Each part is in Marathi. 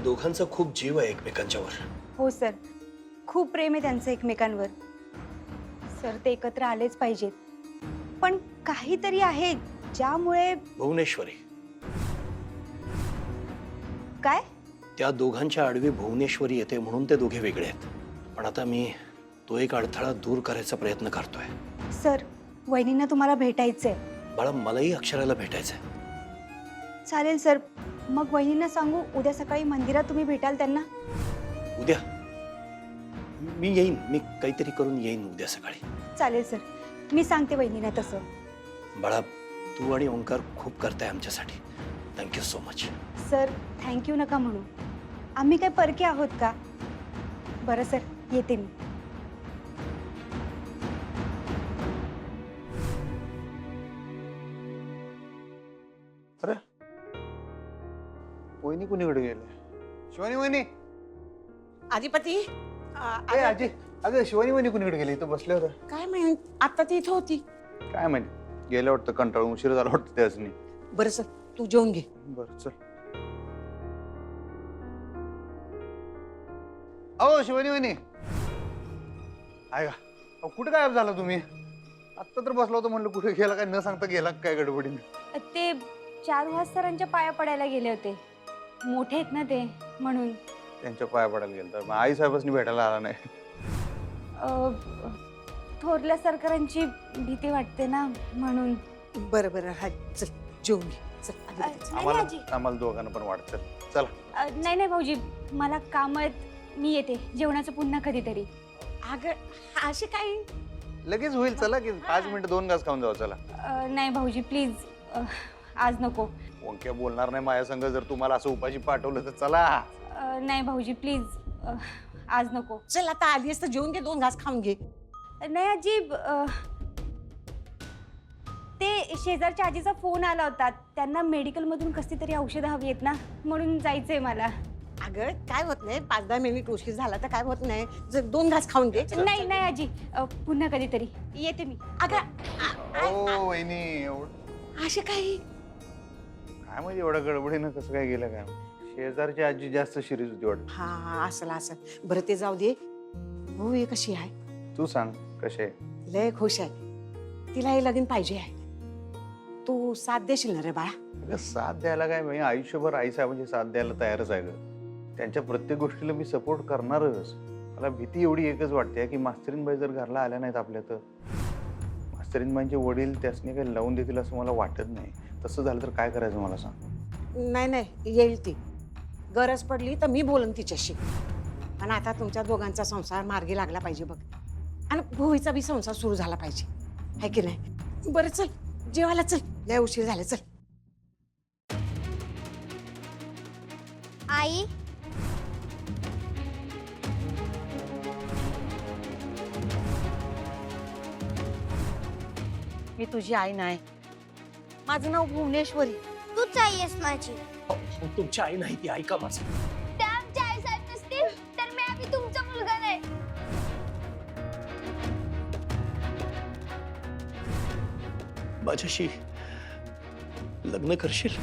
दोघांचा खूप जीव आहे एकमेकांच्यावर. हो सर, खूप प्रेम आहे त्यांचं एकमेकांवर. सर ते एकत्र आलेच पाहिजेत, पण काहीतरी आहे ज्यामुळे. भुवनेश्वरी, काय? त्या दोघांच्या आडवी भुवनेश्वरी येते म्हणून ते दोघे वेगळे आहेत. पण आता मी तो एक अडथळा दूर करायचा प्रयत्न करतोय. सर, वहिनींना तुम्हाला भेटायचंय. बाळा, मलाही अक्षराला भेटायचंय. चालेल सर, मग वहिनींना सांगू उद्या सकाळी मंदिरात तुम्ही भेटाल त्यांना. उद्या मी येईन, मी काहीतरी करून येईन उद्या सकाळी. चालेल सर, मी सांगते वहिनींना तसं. बाळा, तू आणि ओंकार खूप करताय आमच्यासाठी. Thank you so much. Sir thank you नका म्हणू, आम्ही काय परके आहोत का? बरं सर, येते मी. अरे वहिनी कुणीकडे गेले? शिवानी वहिनी. अधिपती ए आजी, अगं शिवानी वहिनी कुणीकडे गेली? इथं बसले होते. काय माहित, आता ती इथं होती. काय माहिती, गेलं वाटतं, कंटाळून उशीर झाला वाटतं त्याचनी. बरं सर, तू जेवून घे. बरं चल. अहो शिवानी वहिनी, आहे का? अहो, कुठे गायब झाला तुम्ही? आत्ता तर बसला होता, म्हणलं कुठे गेला, काय न सांगता गेला काय गडबडीने? ते चारुहास सरांच्या पाया पडायला गेले होते. मोठे आहेत ना ते, म्हणून. त्यांच्या पाया पडायला गेलं तर आई साहेबांनी भेटायला आला नाही. थोरल्या सरकारांची भीती वाटते ना, म्हणून. बरं बरं, हा चल जेवून घे. चल अधिपती. नाही आजी. आम्हाला दोघांना पण वाटतं. चला. नाही नाही भाऊजी, मला काम आहेत, मी येते. जेवणाचं पुन्हा कधीतरी. अगं असे काय? लगेच होईल, चला की 5 मिनिटं 2 घास खाऊन जाऊ. चला. नाही भाऊजी प्लीज, आज नको. ओंक्या बोलणार नाही माझ्या संग जर तुम्हाला असं उपाशी पाठवलं तर. चला. नाही भाऊजी प्लीज, आज नको. चल आता आलीस तर जेवून घे, 2 घास खाऊन घे. नाही आजी, ते शेजारच्या आजीचा फोन आला होता. त्यांना मेडिकल मधून कसली तरी औषधं हवी आहेत ना, म्हणून जायचंय मला. अगं काय होत नाही, 5-10 मिनिट उशीर झाला तर काय होत नाही. जर 2 घास खाऊन घे. नाही नाही आजी, पुन्हा कधीतरी येते मी. अगं ओ वहिनी, एवढं असे काय? काय माहिती एवढं गडबडीनं कसं काय गेलं काय? शेजारची आजी जास्त शिरीज होती वाटत. हा असं असं. बरं ते जाऊ दे. हो, हे कशी आहे? तू सांग कसे? लय खुश आहे. तिला हे लगीन पाहिजे आहे. तू साथ देशील ना रे बाळा? अगं साथ द्यायला काय, मी आयुष्यभर आई साहेबांची साथ द्यायला तयारच आहे ग. त्यांच्या प्रत्येक गोष्टीला मी सपोर्ट करणारच. मला भीती एवढी एकच वाटते की मास्तरीनबाई जर घरला आल्या नाहीत आपल्या तर मास्तरीनबाईंचे वडील त्यासनी काही लावून देतील असं मला वाटत नाही. तसं झालं तर काय करायचं मला सांग? नाही नाही, येईल ती. गरज पडली तर मी बोलन तिच्याशी. पण आता तुमच्या दोघांचा संसार मार्गी लागला पाहिजे बघ. आणि भुवीचा बी संसार सुरू झाला पाहिजे, है की नाही? बरं चल जेवायला चल, लय उशीर झाला. चल. आई, मी तुझी आई नाही, माझं नाव भुवनेश्वरी. तूच आई आहेस माझी. तुमची आई नाही ती, ऐका माझं. त्या आमच्या आई साहेब नसतील तर मी आम्ही तुमचा मुलगा नाही. माझ्याशी लग्न करशील?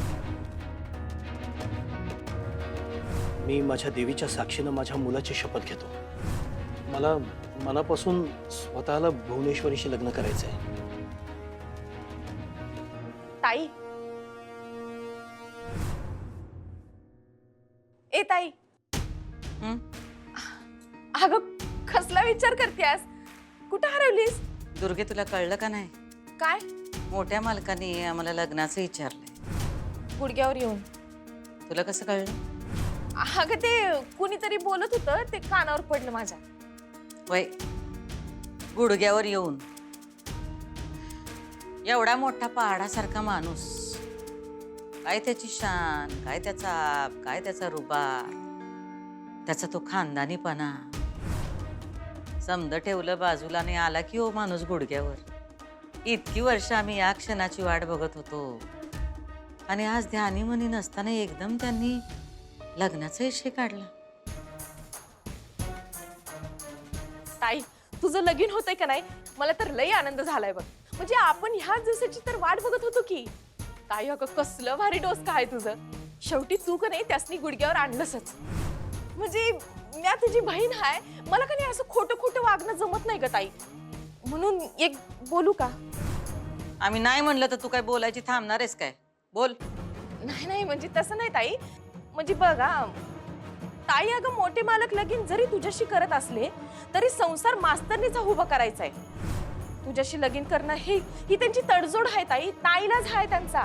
मी माझ्या देवीच्या साक्षीनं माझ्या मुलाची शपथ घेतो. मला मनापासून स्वतःला भुवनेश्वरीशी लग्न करायचंय. ताई, ए ताई. अगं कसला विचार करतेस? कुठं हरवलीस? दुर्गे, तुला कळलं का नाही? काय? मोठ्या मालकाने आम्हाला लग्नाचं विचारलंय. गुडघ्यावर येऊन. तुला कसं कळलं? अगं ते कुणीतरी बोलत होतं, ते कानावर पडलं माझ्या. वय, गुडघ्यावर येऊन. एवढा मोठा पहाडासारखा माणूस, काय त्याची शान, काय त्याचा आप, काय त्याचा रुबाब, त्याचा तो खानदानीपणा. समद ठेवलं बाजूला आणि आला की हो माणूस गुडघ्यावर. इतकी वर्ष आम्ही या क्षणाची वाट बघत होतो आणि आज ध्यानी मनी नसताना एकदम त्यांनी लग्नाचा विषय काढला. ताई, तुझं लगीन होतंय का नाही? मला तर लई आनंद झालाय बघ. म्हणजे आपण ह्या दिवसाची तर वाट बघत होतो की. ताई अगं कसलं भारी डोस काय तुझं. शेवटी तू का नाही त्यासनी गुडघ्यावर आणलंसच. म्हणजे मी तुझी बहीण आहे, मला का नाही असं खोटं खोटं वागणं जमत नाही ग ताई. म्हणून एक बोलू का? आम्ही नाही म्हणलं तर तू काय बोलायची थांबणार आहेस काय? बोल. नाही नाही म्हणजे तसं नाही ताई. म्हणजे बघा ताई, अगं मोठे मालक लगीन जरी तुझ्याशी करत असले तरी संसार मास्तरनीचा उभा करायचा आहे. तुझ्याशी लगीन करणं ही त्यांची तडजोड आहे ताई, नाईलाज आहे त्यांचा.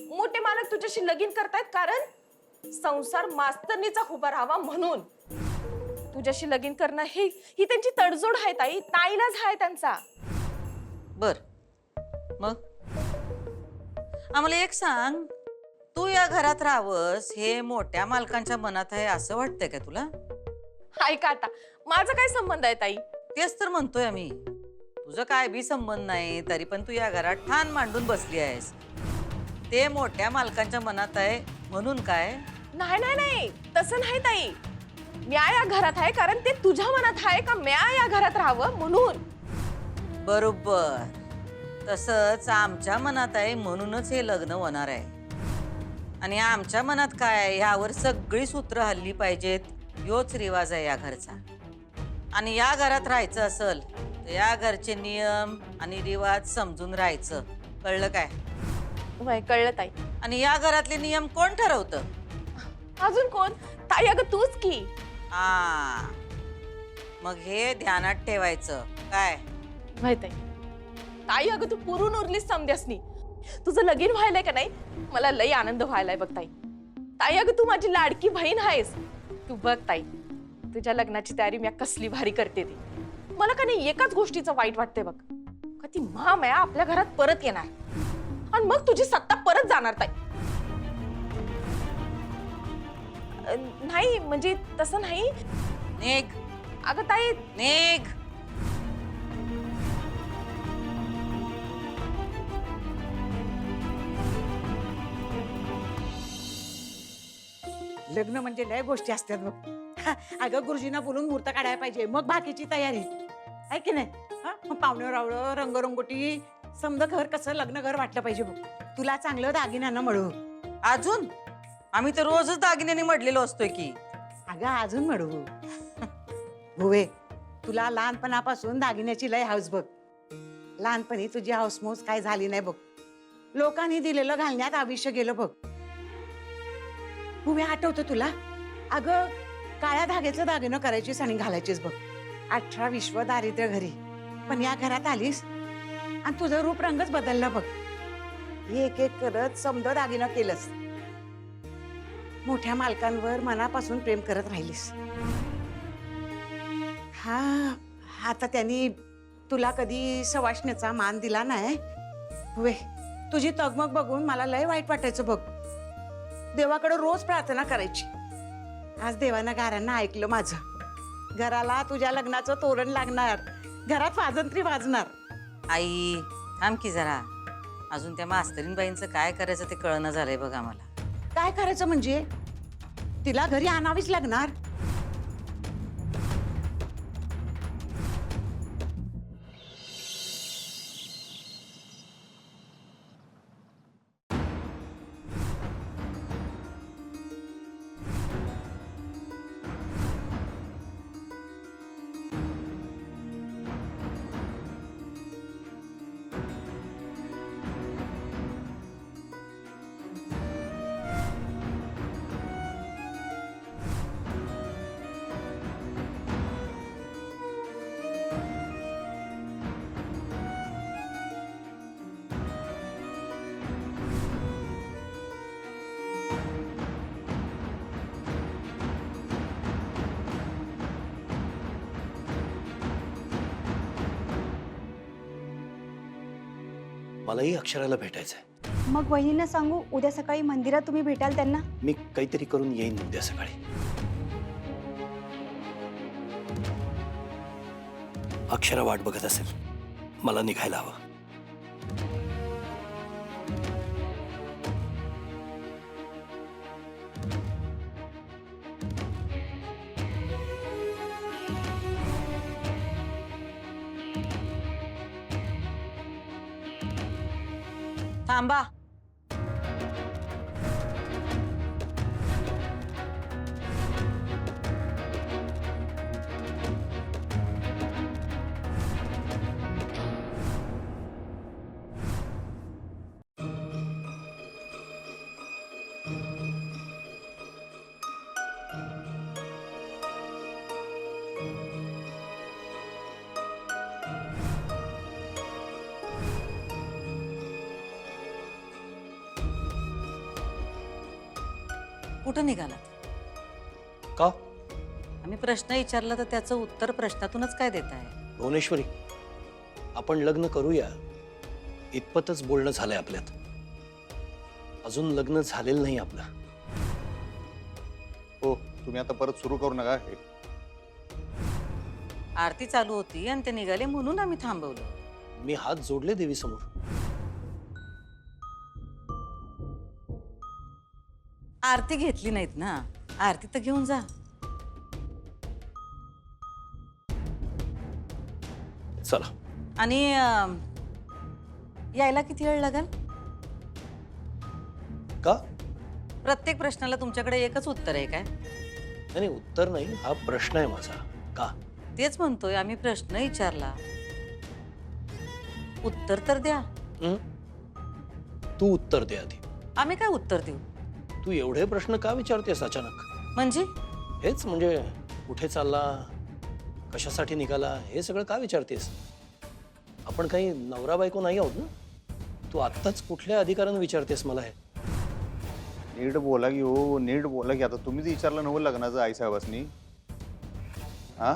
मोठे मालक तुझ्याशी लगीन करतायत कारण संसार मास्तरनीचा उभा राहावा म्हणून. तुझ्याशी लगीन करणं ही त्यांची तडजोड आहे ताई, नाईलाज आहे त्यांचा. बर मग आम्हाला एक सांग, तू या घरात राहावंस हे मोठ्या मालकांच्या मनात आहे असं वाटतंय का तुला? ऐका आता, माझा काय संबंध आहे ताई? तेच तर म्हणतोय आम्ही. तुझं काय बी संबंध नाही तरी पण तू या घरात ठाण मांडून बसली आहेस. ते मोठ्या मालकांच्या मनात आहे म्हणून काय? नाही नाही नाही, तसं नाही ताई. म्या या घरात आहे कारण ते तुझ्या मनात आहे का म्या या घरात राहावं म्हणून. बरोबर, तसंच आमच्या मनात आहे म्हणूनच हे लग्न होणार आहे. आणि आमच्या मनात काय आहे ह्यावर सगळी सूत्र हल्ली पाहिजेत, ह्योच रिवाज आहे या घरचा. आणि या घरात राहायचं असेल तर या घरचे नियम आणि रिवाज समजून राहायचं, कळलं काय? वय कळलं ताई. आणि या घरातले नियम कोण ठरवतं? अजून कोण? ताई अगं तूच की. मग हे ध्यानात ठेवायचं काय? वय ताई. ताई अगं तू पुरून उरलीस समध्यासनी. तुझं लगीन व्हायलंय का नाही मला लई आनंद व्हायलाय बघ ताई. ताई अगं तू माझी लाडकी बहीण आहेस. तू बघ ताई, तुझ्या लग्नाची तयारी मी कसली भारी करते ती. मला का नाही एकाच गोष्टीचं वाईट वाटतंय बघ, का ती महामाया आपल्या घरात परत येणार आणि मग तुझी सत्ता परत जाणार ताई. नाही म्हणजे तसं नाही. निघ अगं ताई. निघ. लग्न म्हणजे लय गोष्टी असतात बघ. अगं गुरुजींना बोलून मुहूर्त काढायला पाहिजे, मग बाकीची तयारी आहे की नाही. मग पाहुणे रावळं, रंगरंगोटी, समजा घर कसं लग्न घर वाटलं पाहिजे बघ. तुला चांगलं दागिन्यानं मळू. अजून आम्ही तर रोजच दागिन्याने मडलेलो असतोय की. अगं अजून मळू. होवे, तुला लहानपणापासून दागिन्याची लय हाऊस बघ. लहानपणी तुझी हाऊसमौस काय झाली नाही बघ. लोकांनी दिलेलं घालण्यात आयुष्य गेलं बघ. हुवे आठवतं तुला? अगं काळ्या धाग्याचं दागिनं करायचीस आणि घालायचीस बघ. 18 विश्व दारिद्र्य घरी, पण या घरात आलीस आणि तुझं रूप रंगच बदलला बघ. एक एक करत समद दागिनं केलंस. मोठ्या मालकांवर मनापासून प्रेम करत राहिलीस. आता त्यांनी तुला कधी सवाष्णीचा मान दिला नाही. हुवे, तुझी तगमग बघून मला लय वाईट वाटायचं बघ. देवाकडे रोज प्रार्थना करायची. आज देवानं गारांना ऐकलं माझं. घराला तुझ्या लग्नाचं तोरण लागणार, घरात वाजंत्री वाजणार. आई थांब की जरा, अजून त्या मास्तरीनबाईंचं काय करायचं ते कळणं झालंय बघ आम्हाला. काय करायचं म्हणजे? तिला घरी आणावीच लागणार. मलाही अक्षराला भेटायचंय. मग वहिनींना सांगू उद्या सकाळी मंदिरात तुम्ही भेटाल त्यांना. मी काहीतरी करून येईन उद्या सकाळी. अक्षरा वाट बघत असेल, मला निघायला हवं. थांबा. कुठं निघालात? का आम्ही प्रश्न विचारला तर त्याचं उत्तर प्रश्नातूनच काय देत आहे? भुवनेश्वरी, आपण लग्न करूया इतपतच बोलणं झालंय आपल्यात. अजून लग्न झालेलं नाही आपलं. हो, तुम्ही आता परत सुरू करू नका हे. आरती चालू होती आणि ते निघाले म्हणून आम्ही थांबवलं. मी हात जोडले देवीसमोर. आरती घेतली नाहीत ना, आरती तर घेऊन जा. चला. आणि यायला किती वेळ लागेल? का? प्रत्येक प्रश्नाला तुमच्याकडे एकच उत्तर आहे काय? नाही, उत्तर नाही, हा प्रश्न आहे माझा. का? तेच म्हणतोय, आम्ही प्रश्न विचारला, उत्तर तर द्या. हं? तू उत्तर दे आधी. आम्ही काय उत्तर देऊ? तू एवढे प्रश्न का विचारतेस अचानक? म्हणजे हेच म्हणजे कुठे चालला, कशासाठी निघाला, हे सगळं का विचारतेस? आपण काही नवरा बायको नाही आहोत ना. तू आत्ताच कुठल्या अधिकारानं विचारतेस मला हे? नीट बोला की हो, नीट बोला की. आता तुम्हीच विचारलं नवं लग्नाचं आईसाहेबांनी. हा,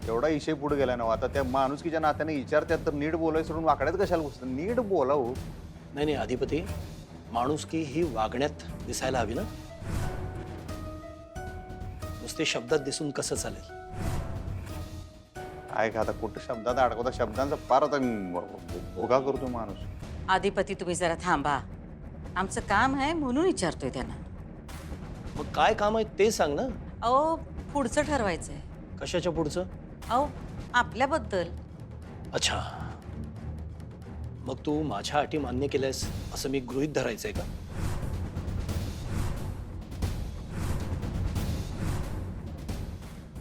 एवढा विषय पुढे गेला ना. आता त्या माणुसकीच्या नात्याने विचारतात तर नीट बोलायला सोडून वाकड्यात कशाला बसतात? नीट बोला हो. नाही नाही अधिपती, माणुसकी ही वागण्यात दिसायला हवी ना. नुसते शब्दात दिसून कसं चालेल? ऐका, आता कुठं शब्दात अडकवता, शब्दांचा पार आता भोगा करतो माणूस. अधिपती तुम्ही जरा थांबा, आमचं काम आहे म्हणून विचारतोय त्यांना. मग काय काम आहे ते सांग ना. अहो पुढचं ठरवायचंय. कशाच्या पुढचं? अहो आपल्याबद्दल. अच्छा, मग तू माझ्या अटी मान्य केल्यास असं मी गृहीत धरायचंय का?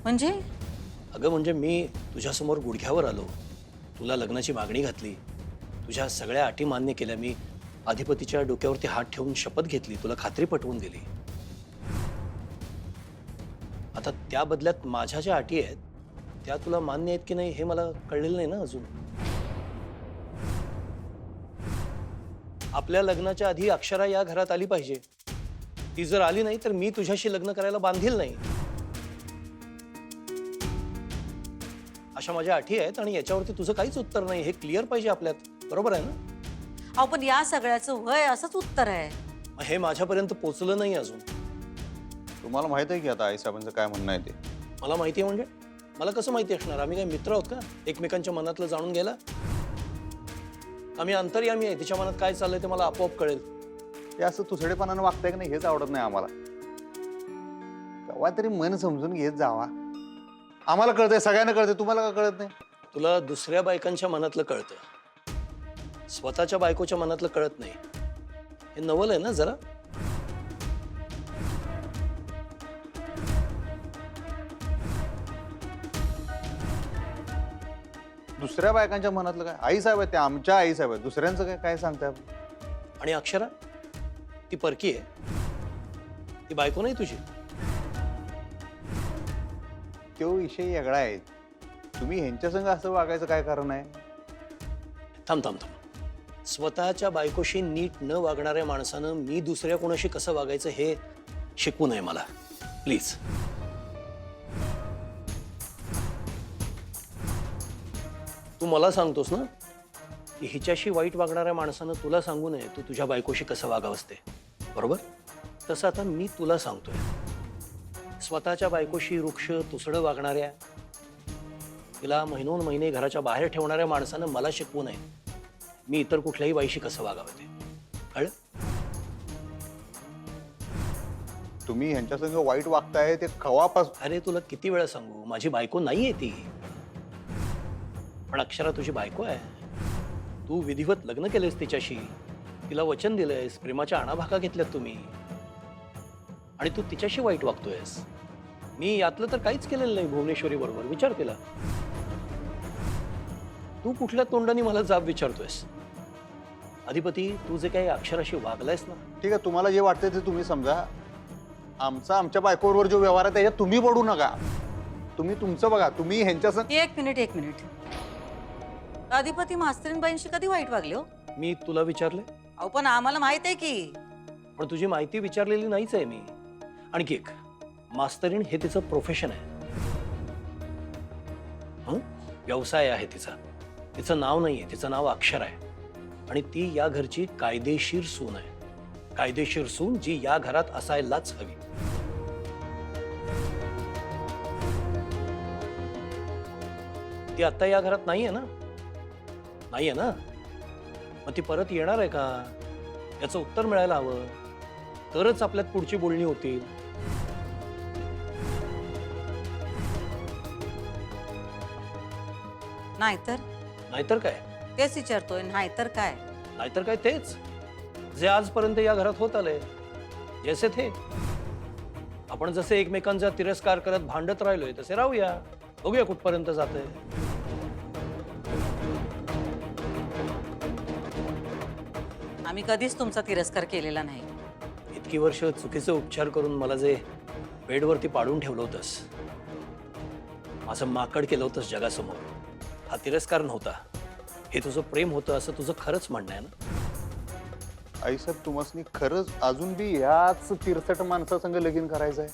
म्हणजे अगं म्हणजे मी तुझ्यासमोर गुडघ्यावर आलो, तुला लग्नाची मागणी घातली, तुझ्या सगळ्या अटी मान्य केल्या, मी अधिपतीच्या डोक्यावरती हात ठेवून शपथ घेतली, तुला खात्री पटवून दिली. आता त्या बदल्यात माझ्या ज्या अटी आहेत त्या तुला मान्य आहेत की नाही हे मला कळलेलं नाही ना अजून. आपल्या लग्नाच्या आधी अक्षरा या घरात आली पाहिजे. ती जर आली नाही तर मी तुझ्याशी लग्न करायला बांधील नाही. अशा माझ्या अटी आहेत आणि याच्यावरती तुझं काहीच उत्तर नाही, हे क्लिअर पाहिजे आपल्यात. बरोबर आहे ना? अहो पण या सगळ्याचं वय असंच उत्तर आहे. मग हे माझ्यापर्यंत पोचलं नाही अजून. तुम्हाला माहित आहे की आता आईसाहेबांचं काय म्हणणं आहे ते? मला माहिती आहे म्हणजे? मला कसं माहिती असणार? आम्ही काय मित्र आहोत का एकमेकांच्या मनातलं जाणून घ्यायला? आम्ही अंतर्यामी आहे, तिच्या मनात काय चाललंय ते मला आपोआप कळेल. ते असं तुसडेपणानं वागताय की नाही हेच आवडत नाही आम्हाला. केव्हा तरी मन समजून घेत जावा. आम्हाला कळतंय, सगळ्यांना कळतंय, तुम्हाला का कळत नाही? तुला दुसऱ्या बायकांच्या मनातलं कळतं, स्वतःच्या बायकोच्या मनातलं कळत नाही. हे नवल आहे ना जरा. दुसऱ्या बायकांच्या मनातलं काय? आईसाहेब आहेत, ते आमच्या आईसाहेब आहेत, दुसऱ्यांचं काय काय सांगताय? आणि अक्षरा ती परकी आहे, ती बायको नाही तुझी. तो विषय वेगळा आहे. तुम्ही ह्यांच्या संग असं वागायचं काय कारण आहे? थांब थांब थांब. स्वतःच्या बायकोशी नीट न वागणाऱ्या माणसानं मी दुसऱ्या कोणाशी कसं वागायचं हे शिकवू नये मला, प्लीज. तू मला सांगतोस ना की हिच्याशी वाईट वागणाऱ्या माणसानं तुला सांगू नये तू तुझ्या बायकोशी कसं वागावंस ते, बरोबर? तसं आता मी तुला सांगतोय, स्वतःच्या बायकोशी वृक्ष तुसडं वागणाऱ्या, तिला महिनोन महिने घराच्या बाहेर ठेवणाऱ्या माणसानं मला शिकवू नये मी इतर कुठल्याही बाईशी कसं वागावं ते. कळलं? तुम्ही ह्यांच्या संग वाईट वागताय ते कवापासून. अरे तुला किती वेळा सांगू, माझी बायको नाहीये ती. पण अक्षरा तुझी बायको आहे. तू विधिवत लग्न केलेस तिच्याशी, तिला वचन दिलंयस, प्रेमाच्या आणाभाका घेतल्यात तुम्ही, आणि तू तिच्याशी वाईट वागतोयस. मी यातलं तर काहीच केलेलं नाही भुवनेश्वरी बरोबर. विचार केला? तू कुठल्या तोंडाने मला जाब विचारतोयस? अधिपती, तू जे काही अक्षराशी वागलायस ना, ठीक आहे, तुम्हाला जे वाटतंय ते तुम्ही समजा. आमच्या बायकोवर जो व्यवहार आहे त्याच्यात तुम्ही पडू नका. तुम्ही तुमचं बघा. तुम्ही ह्यांच्या एक मिनिट. अधिपती मास्तरीनबाईंशी कधी वाईट वागले हो? मी तुला विचारले? अहो पण आम्हाला माहित आहे की. पण तुझी माहिती विचारलेली नाहीच आहे मी. आणखी एक, मास्तरीण हे तिचं प्रोफेशन आहे. व्यवसाय आहे तिचा. तिचं नाव नाहीये, तिचं नाव अक्षर आहे. आणि ती या घरची कायदेशीर सून आहे. कायदेशीर सून जी या घरात असायलाच हवी. ती आता या घरात नाहीये ना? नाहीये ना? मग ती परत येणार आहे का? याचं उत्तर मिळायला हवं. तरच आपल्यात पुढची बोलणी होतील. नाहीतर काय? तेच विचारतोय. नाहीतर काय? नाहीतर काय तेच जे आजपर्यंत या घरात होत आलंय. जसे थे आपण जसे एकमेकांचा तिरस्कार करत भांडत राहिलोय तसे राहूया. बघूया कुठपर्यंत जातंय. आम्ही कधीच तुमचा तिरस्कार केलेला नाही. इतकी वर्ष चुकीचे उपचार करून मला जे बेडवरती पाडून ठेवलं होतंस, असं माकड केलं होतंस जगासमोर, हा तिरस्कार नव्हता. हे तुझं प्रेम होतं असं तुझं खरंच म्हणणं आहे ना? आईसाहेब, तुम्हाला खरंच अजून बी याच तिरसट माणसासंग लगीन करायचं आहे?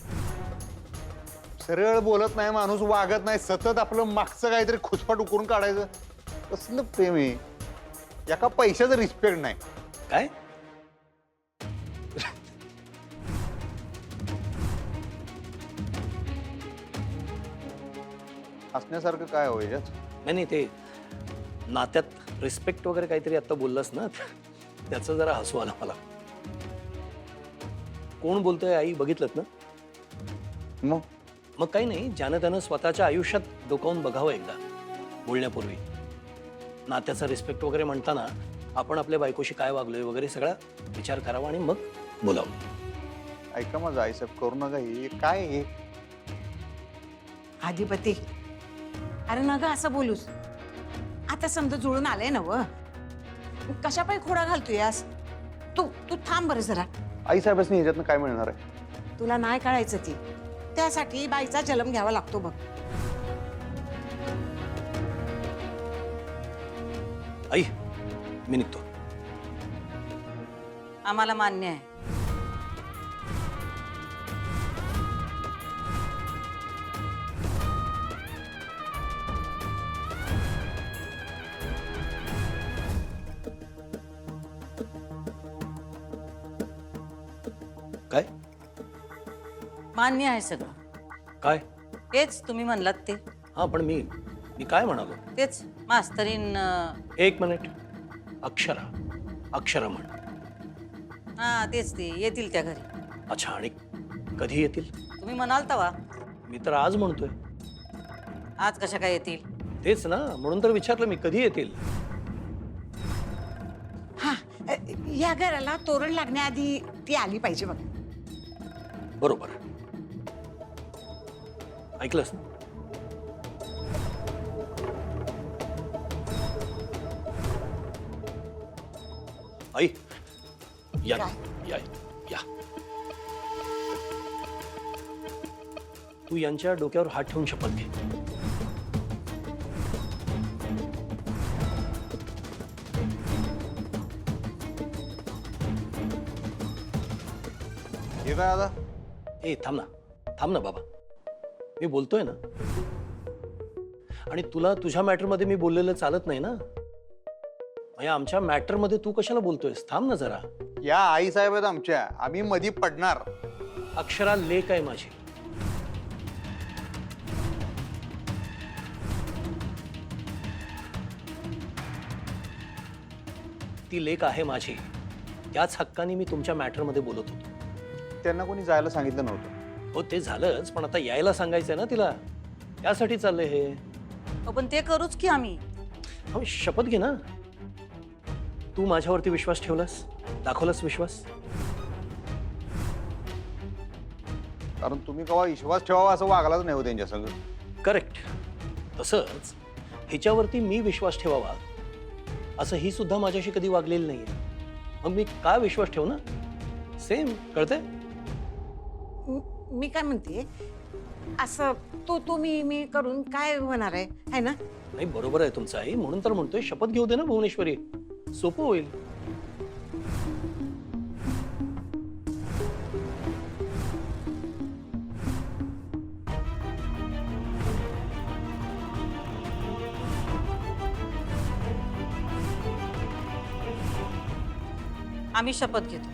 सरळ बोलत नाही माणूस, वागत नाही, सतत आपलं मागचं काहीतरी खुसपाट उकरून काढायचं. कसलं प्रेम आहे? एका पैशाचं रिस्पेक्ट नाही. काय? हसण्यासारखं काय हो याच्यात? नाही, ते नात्यात रिस्पेक्ट वगैरे काहीतरी आता बोललास ना, त्याचं जरा हसू आलं मला. कोण बोलतोय आई बघितलं ना? मग काही नाही, ज्यानं त्यानं स्वतःच्या आयुष्यात डोकावून बघावं एकदा बोलण्यापूर्वी. नात्याचा रिस्पेक्ट वगैरे म्हणताना आपण आपल्या बायकोशी काय वागलोय वगैरे सगळा विचार करावा आणि मग बोलावं. ऐका माझं आईसाहेब, करू नका. हे काय आहे? अधिपती, अरे न ग असं बोलूस. आता समजा जुळून आलंय ना व. कशा पायी खोडा घालतोयस? तू थांब बरं जरा. आईसाहेबांनी ह्याच्यातनं काय मिळणार आहे? तुला नाही कळायचं ती. त्यासाठी बाईचा जन्म घ्यावा लागतो बघ. आई, मी निघतो. आम्हाला मान्य आहे. काय? मान्य आहे सगळं. काय? तेच तुम्ही म्हणलात ते. हा, पण मी काय म्हणालो? तेच मास्तरीन. एक मिनिट. अक्षरा म्हण. हा तेच ते येतील त्या घरी. अच्छा, आणि कधी येतील? तुम्ही म्हणाल तवा. मी तर आज म्हणतोय. आज कशा काय येतील? तेच ना, म्हणून तर विचारलं मी, कधी येतील? हा, या घराला तोरण लागण्याआधी ती आली पाहिजे बघ. बरोबर. ऐकलंस ना? आई, या या या. तू यांच्या डोक्यावर हात ठेवून शपथ घे. हे काय आता? ए, थांब ना बाबा, मी बोलतोय ना. आणि तुला तुझ्या मॅटरमध्ये मी बोललेलं चालत नाही ना. आमच्या मॅटरमध्ये तू कशाला बोलतोयस? थांब ना जरा. या आईसाहेब आहेत आमच्या, आम्ही मधी पडणार. अक्षरा लेक आहे माझी. ती लेक आहे माझी. त्याच हक्काने मी तुमच्या मॅटरमध्ये बोलत होतो. त्यांना कोणी जायला सांगितलं नव्हतं. हो, ते झालंच, पण आता यायला सांगायचंय ना तिला. त्यासाठी चाललंय हे. पण ते करूच की आम्ही. शपथ घे ना. तू माझ्यावरती विश्वास ठेवलास. दाखवलास विश्वास? कारण तुम्ही केव्हा विश्वास ठेवावा असं वागलाच नाही हो त्यांच्या संग. करेक्ट. तसंच हिच्यावरती मी विश्वास ठेवावा असं ही सुद्धा माझ्याशी कधी वागलेली नाहीये. मग मी काय विश्वास ठेवू ना? सेम. कळतंय? मी काय म्हणते, असं तू मी करून काय होणार आहे ना? नाही, बरोबर आहे तुमचं आई. म्हणून तर म्हणतोय शपथ घेऊ दे ना भुवनेश्वरी, सोपं होईल. आम्ही शपथ घेतो.